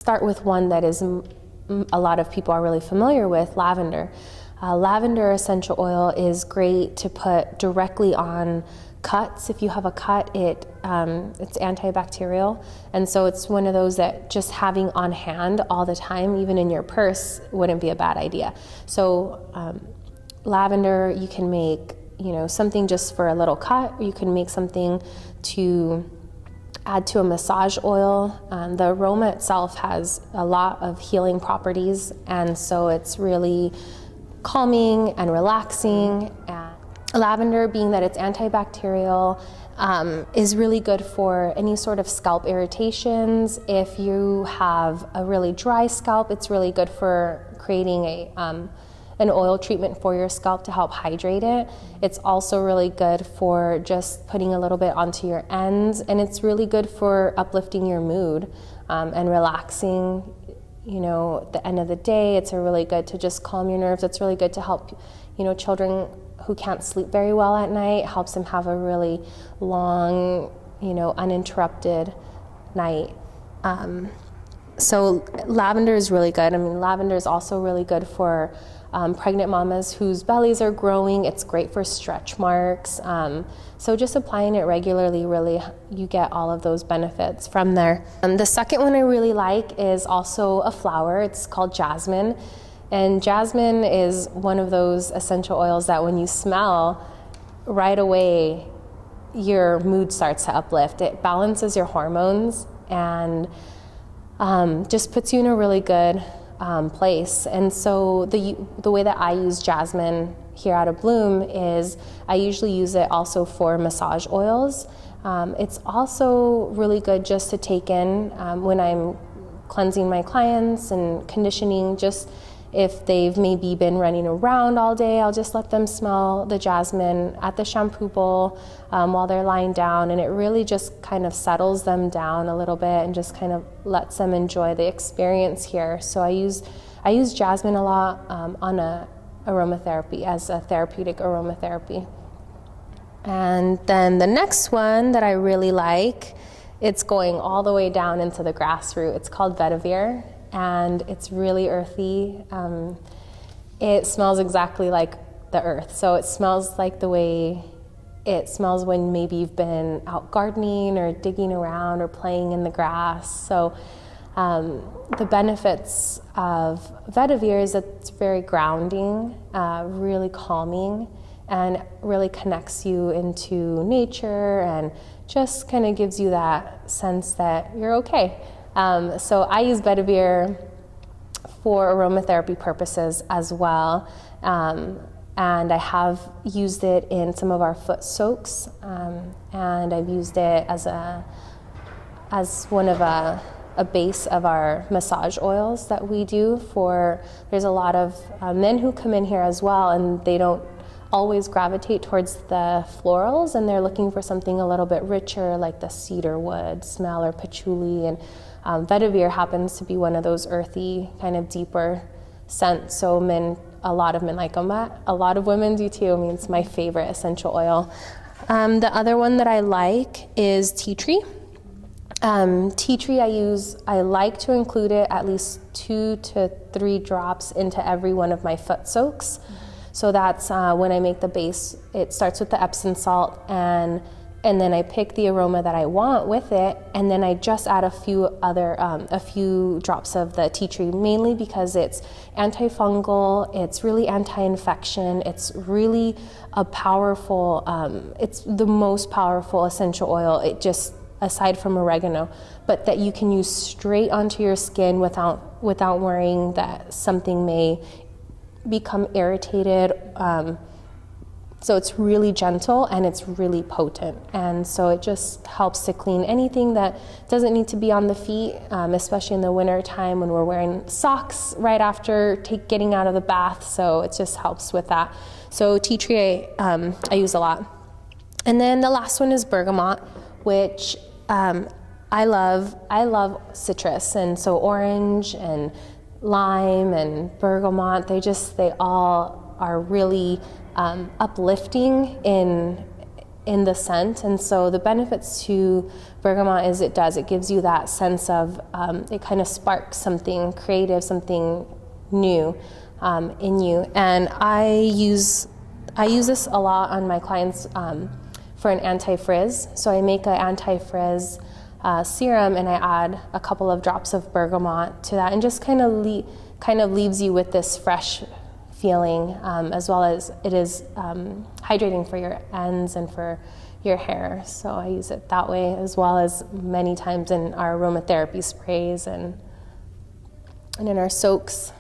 Start with one that is a lot of people are really familiar with, lavender. Lavender essential oil is great to put directly on cuts. If you have a cut, it's antibacterial, and so it's one of those that just having on hand all the time, even in your purse, wouldn't be a bad idea. So lavender, you can make something just for a little cut, or you can make something to add to a massage oil. The aroma itself has a lot of healing properties, and so it's really calming and relaxing. And lavender, being that it's antibacterial, is really good for any sort of scalp irritations. If you have a really dry scalp, it's really good for creating an oil treatment for your scalp to help hydrate it. It's also really good for just putting a little bit onto your ends, and it's really good for uplifting your mood and relaxing. At the end of the day, it's really good to just calm your nerves. It's really good to help, children who can't sleep very well at night, helps them have a really long, uninterrupted night. So lavender is really good. Lavender is also really good for pregnant mamas whose bellies are growing. It's great for stretch marks. So just applying it regularly, really, you get all of those benefits from there. The second one I really like is also a flower. It's called jasmine. And jasmine is one of those essential oils that when you smell, right away, your mood starts to uplift. It balances your hormones and just puts you in a really good place. And so the way that I use jasmine here at aBloom is I usually use it also for massage oils. It's also really good just to take in when I'm cleansing my clients and conditioning. Just if they've maybe been running around all day, I'll just let them smell the jasmine at the shampoo bowl while they're lying down, and it really just kind of settles them down a little bit and just kind of lets them enjoy the experience here. So I use jasmine a lot on a aromatherapy, as a therapeutic aromatherapy. And then the next one that I really like, it's going all the way down into the grassroots. It's called vetiver, and it's really earthy. It smells exactly like the earth. So it smells like the way it smells when maybe you've been out gardening or digging around or playing in the grass. So the benefits of vetiver is that it's very grounding, really calming, and really connects you into nature and just kind of gives you that sense that you're okay. So I use vetiver for aromatherapy purposes as well, and I have used it in some of our foot soaks, and I've used it as one of a base of our massage oils that we do there's a lot of men who come in here as well, and they don't always gravitate towards the florals, and they're looking for something a little bit richer, like the cedar wood smell or patchouli, and vetiver happens to be one of those earthy, kind of deeper scents. So a lot of men like them, but a lot of women do too. It's my favorite essential oil. The other one that I like is tea tree. Tea tree I like to include it at least 2 to 3 drops into every one of my foot soaks. So that's when I make the base. It starts with the Epsom salt, and then I pick the aroma that I want with it, and then I just add a few drops of the tea tree, mainly because it's antifungal, it's really anti-infection, it's really a powerful, it's the most powerful essential oil, it just, aside from oregano, but that you can use straight onto your skin without worrying that something may become irritated. So it's really gentle and it's really potent, and so it just helps to clean anything that doesn't need to be on the feet, especially in the winter time when we're wearing socks right after getting out of the bath. So it just helps with that. So tea tree I use a lot. And then the last one is bergamot, which I love citrus, and so orange and lime and bergamot, they all are really uplifting in in the scent. And so the benefits to bergamot is it gives you that sense of, it kind of sparks something creative, something new in you. And I use this a lot on my clients for an anti-frizz. So I make an anti-frizz serum, and I add a couple of drops of bergamot to that, and just kind of leaves you with this fresh feeling, as well as it is hydrating for your ends and for your hair. So I use it that way, as well as many times in our aromatherapy sprays and in our soaks.